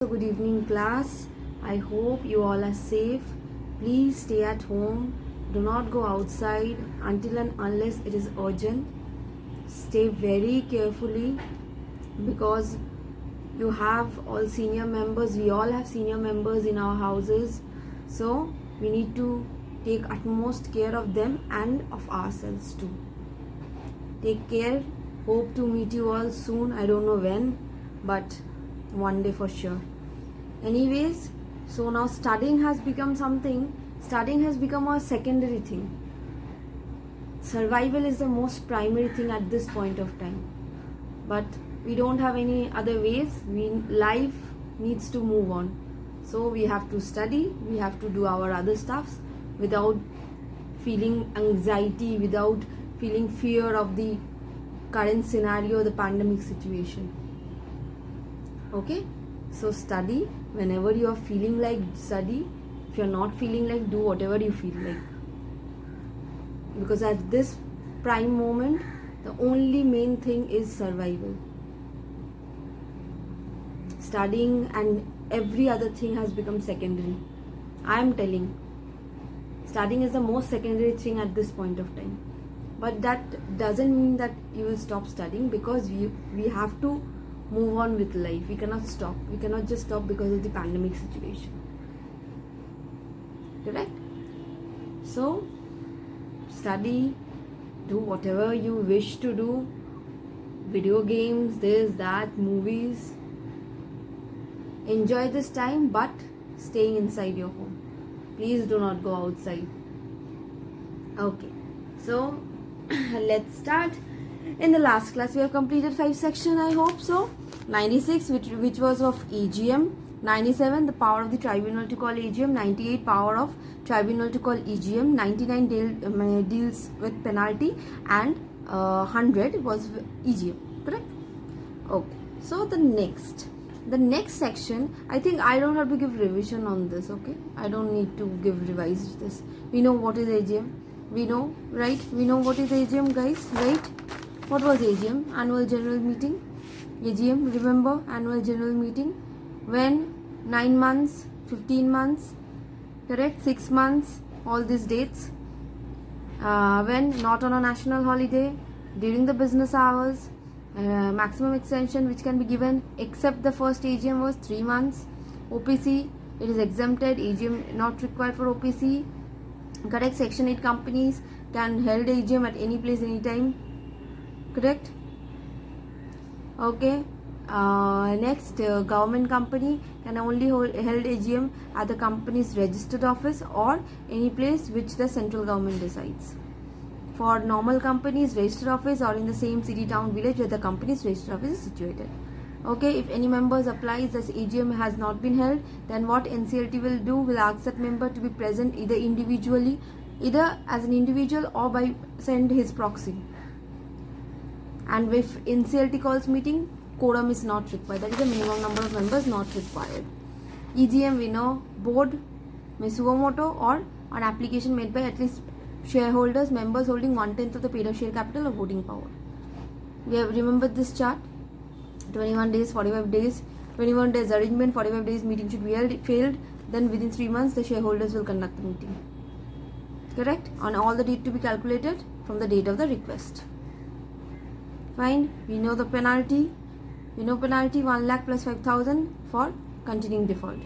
So good evening class. I hope you all are safe. Please stay at home. Do not go outside until and unless it is urgent. Stay very carefully because you have all senior members. We all have senior members in our houses. So we need to take utmost care of them and of ourselves too. Take care. Hope to meet you all soon. I don't know when, but one day for sure. Anyways, so now studying has become a secondary thing. Survival is the most primary thing at this point of time, but we don't have any other ways. Life needs to move on, so we have to study, we have to do our other stuffs without feeling anxiety, without feeling fear of the current scenario, the pandemic situation. Okay, so study whenever you are feeling like study. If you are not feeling like, do whatever you feel like, because at this prime moment the only main thing is survival. Studying and every other thing has become secondary. I am telling, studying is the most secondary thing at this point of time, but that doesn't mean that you will stop studying, because we have to move on with life. We cannot stop. We cannot just stop because of the pandemic situation. Correct? So, study, do whatever you wish to do. Video games, this, that, movies. Enjoy this time, but staying inside your home. Please do not go outside. Okay. So, let's start. In the last class, we have completed 5 sections, I hope so. 96, which was of AGM. 97, the power of the tribunal to call AGM. 98, power of tribunal to call EGM. 99 deals with penalty, and 100 was EGM. Correct? Okay. So the next section, I think I don't have to give revision on this. Okay, I don't need to revise this. We know what is AGM. We know, right? We know what is AGM, guys, right? What was AGM? Annual General Meeting. AGM, remember, Annual General Meeting. When 9 months, 15 months, correct? 6 months, all these dates. When not on a national holiday, during the business hours, maximum extension which can be given except the first AGM was 3 months. OPC, it is exempted. AGM not required for OPC. Correct? Section 8 companies can held AGM at any place, anytime. Correct? Okay. Next, government company can only held AGM at the company's registered office or any place which the central government decides. For normal companies, registered office or in the same city, town, village where the company's registered office is situated. Okay, if any members applies that AGM has not been held, then what NCLT will do, will ask that member to be present either individually, either as an individual or by send his proxy. And if NCLT calls meeting, quorum is not required. That is the minimum number of members not required. EGM, we know, board, suo moto, or an application made by at least shareholders, members holding 1/10 of the paid up share capital or voting power. We have remembered this chart. 21 days, 45 days, 21 days arrangement, 45 days meeting should be failed, then within 3 months the shareholders will conduct the meeting. Correct? On all the date to be calculated from the date of the request. Fine. We know the penalty. We know penalty 1 lakh plus 5,000 for continuing default.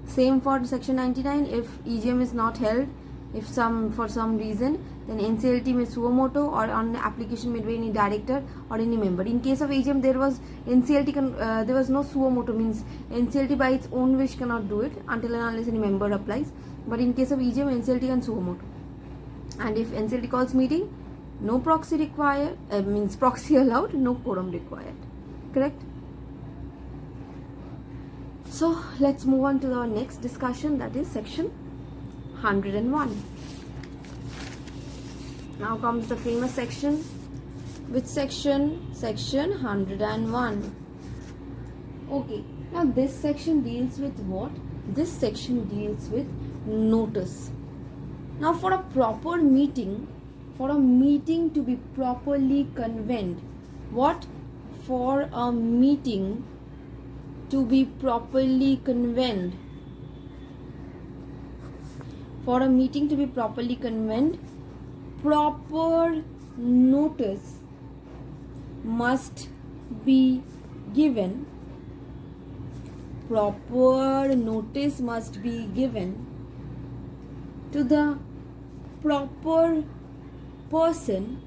Same for section 99. If EGM is not held, if for some reason, then NCLT may suo moto or on application made by any director or any member. In case of AGM, there was there was no suo moto, means NCLT by its own wish cannot do it until and unless any member applies. But in case of EGM, NCLT can suo moto. And if NCLT calls meeting, no proxy required, means proxy allowed, no quorum required. Correct? So let's move on to our next discussion, that is section 101. Now comes the famous section. Which section? Section 101. Okay. Now this section deals with what? This section deals with notice. Now for a proper meeting, to be properly convened, what? For a meeting to be properly convened. For a meeting to be properly convened, proper notice must be given. Proper notice must be given to the proper person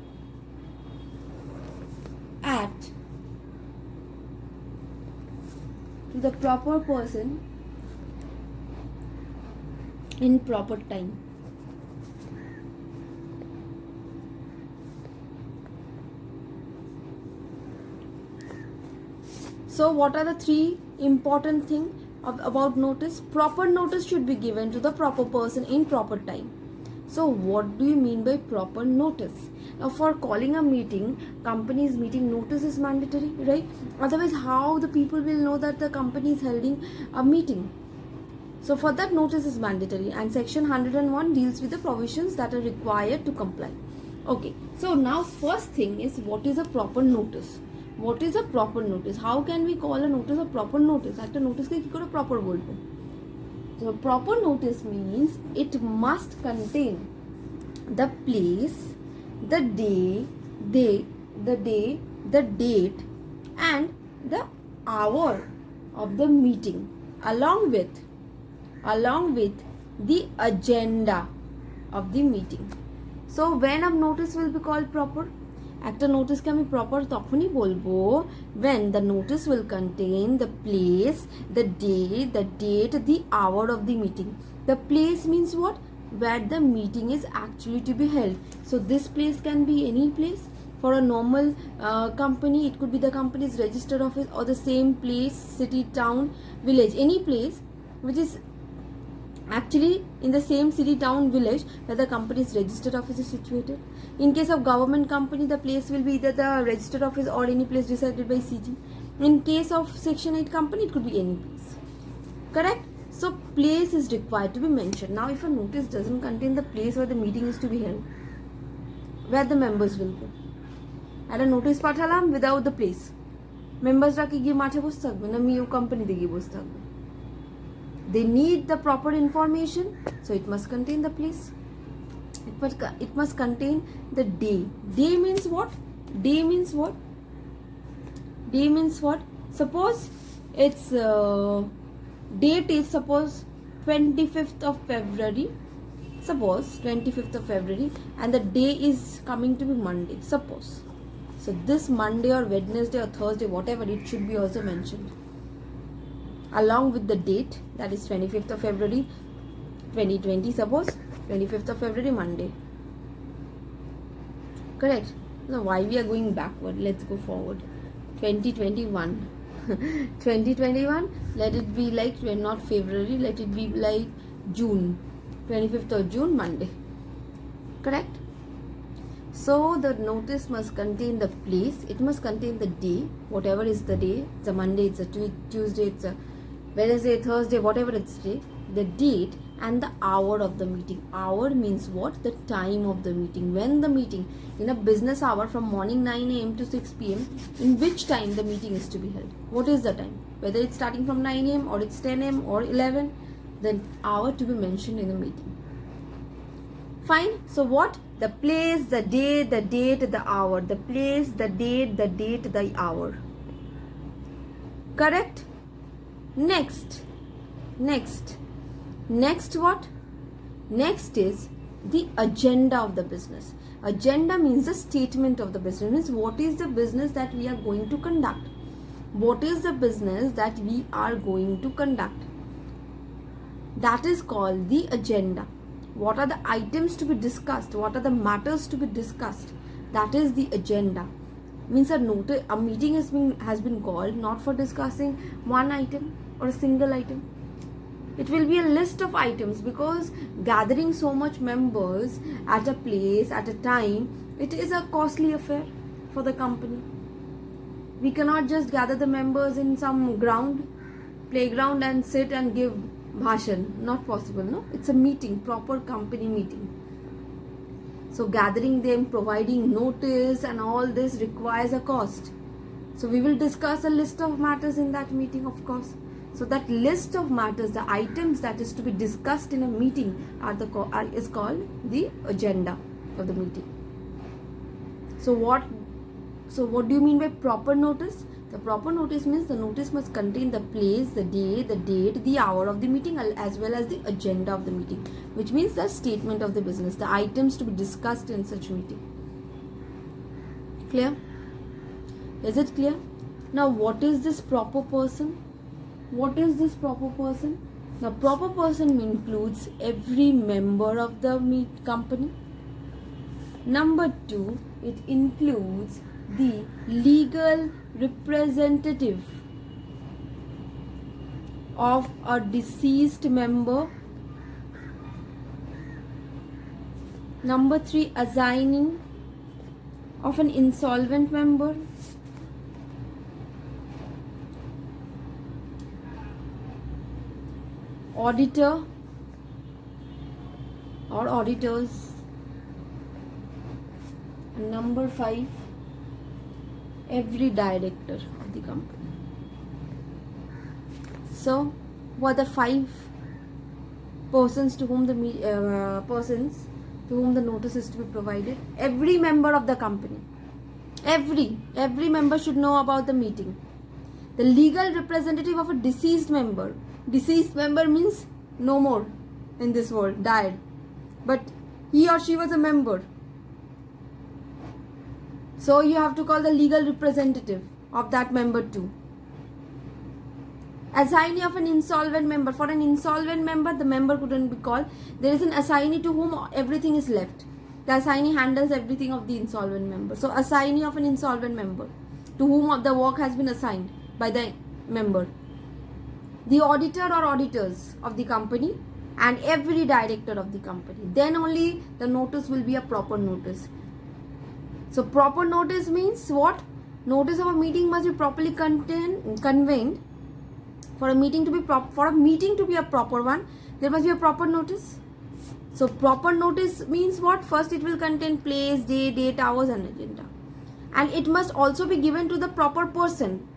in proper time. So what are the three important things about notice? Proper notice should be given to the proper person in proper time. So what do you mean by proper notice? Now for calling a meeting, company's meeting, notice is mandatory, right? Otherwise how the people will know that the company is holding a meeting? So for that, notice is mandatory, and section 101 deals with the provisions that are required to comply. Okay, so now first thing is, what is a proper notice? What is a proper notice? How can we call a notice a proper notice? একটা notice কে কি করে proper বলবো? So proper notice means it must contain the place, the day, the date and the hour of the meeting, along with the agenda of the meeting. So when a notice will be called proper? একটা নোটিসকে আমি proper তখনই বলবো when the notice will contain the place, the day, the date, the hour of the meeting. The place means what? Where the meeting is actually to be held. So this place can be any place. For a normal company, it could be the company's registered office or the same place, city, town, village, any place which is actually in the same city, town, village where the company's registered office is situated. In case of government company, the place will be either the registered office or any place decided by CG. In case of section 8 company, it could be any place. Correct? So place is required to be mentioned. Now if a notice doesn't contain the place where the meeting is to be held, where the members will go? At a notice পাঠালাম without the place, মেম্বারসরা কি গিয়ে মাঠে বসে থাকবে না মিও কোম্পানিতে গিয়ে বসে থাকবে? They need the proper information, so it must contain the place. It must contain the day. Day means what? Day means what? Day means what? Suppose its date is 25th of February. Suppose 25th of February, and the day is coming to be Monday. Suppose. So this Monday or Wednesday or Thursday, whatever, it should be also mentioned along with the date, that is 25th of February 2020. Suppose 25th of February, Monday. Correct? So why we are going backward? Let's go forward. 2021. 2021, let it be like not February, let it be like June. 25th of June, Monday. Correct? So the notice must contain the place, it must contain the day, whatever is the day. It's a Monday, it's a Tuesday, it's a Wednesday, Thursday, whatever it's day, the date and the hour of the meeting. Hour means what? The time of the meeting. When the meeting, in a business hour from morning 9 a.m. to 6 p.m, in which time the meeting is to be held? What is the time? Whether it's starting from 9 a.m. or it's 10 a.m. or 11, the hour to be mentioned in the meeting. Fine. So what? The place, the day, the date, the hour. The place, the date, the hour. Correct? Next what? Next is the agenda of the business. Agenda means the statement of the business. Means what is the business that we are going to conduct? What is the business that we are going to conduct? That is called the agenda. What are the items to be discussed? What are the matters to be discussed? That is the agenda. Means a meeting has been called not for discussing one item or a single item. It will be a list of items, because gathering so much members at a place, at a time, it is a costly affair for the company. We cannot just gather the members in some playground and sit and give bhashan. Not possible, no? It's a meeting, proper company meeting. So gathering them, providing notice and all this requires a cost. So we will discuss a list of matters in that meeting, of course. So that list of matters, the items that is to be discussed in a meeting is called the agenda of the meeting. So what do you mean by proper notice? The proper notice means the notice must contain the place, the day, the date, the hour of the meeting, as well as the agenda of the meeting, which means the statement of the business, the items to be discussed in such meeting. Clear? Is it clear? Now, what is this proper person? What is this proper person? Now, proper person includes every member of the company. Number 2, it includes the legal representative of a deceased member. Number 3, assignee of an insolvent member. Auditor or auditors. And number 5, every director of the company. So, what are the 5 persons to whom the notice is to be provided? Every member of the company. Every member should know about the meeting. The legal representative of a deceased member. Deceased member means no more in this world, died. But he or she was a member. So you have to call the legal representative of that member too. Assignee of an insolvent member. For an insolvent member, the member couldn't be called. There is an assignee to whom everything is left. The assignee handles everything of the insolvent member. So assignee of an insolvent member to whom the work has been assigned by the member. The auditor or auditors of the company and every director of the company. Then only the notice will be a proper notice. So proper notice means what? Notice of a meeting must be properly conveyed. For a meeting to be a proper one, there must be a proper notice. So proper notice means what? First, it will contain place, day, date, hours, and agenda, and it must also be given to the proper person.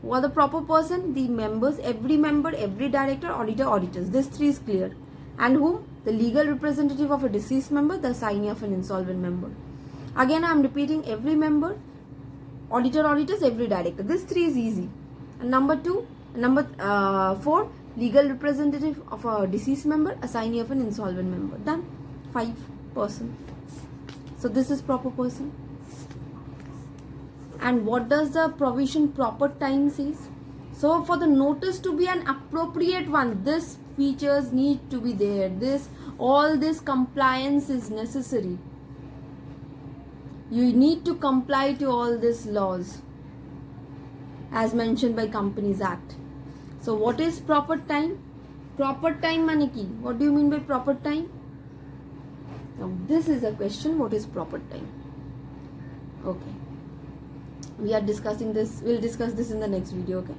Who are the proper person? The members, every member, every director, auditor, auditors. This 3 is clear. And whom? The legal representative of a deceased member, the assignee of an insolvent member. Again, I am repeating, every member, auditor, auditors, every director. This 3 is easy. And number 4, legal representative of a deceased member, assignee of an insolvent member. Done. 5 person. So this is proper person. And what does the provision proper time says? So for the notice to be an appropriate one, this features need to be there. All this compliance is necessary. You need to comply to all these laws as mentioned by Companies Act. So what is proper time? Proper time maniki. What do you mean by proper time? Now this is a question. What is proper time? Okay. We are discussing this. We'll discuss this in the next video. Okay.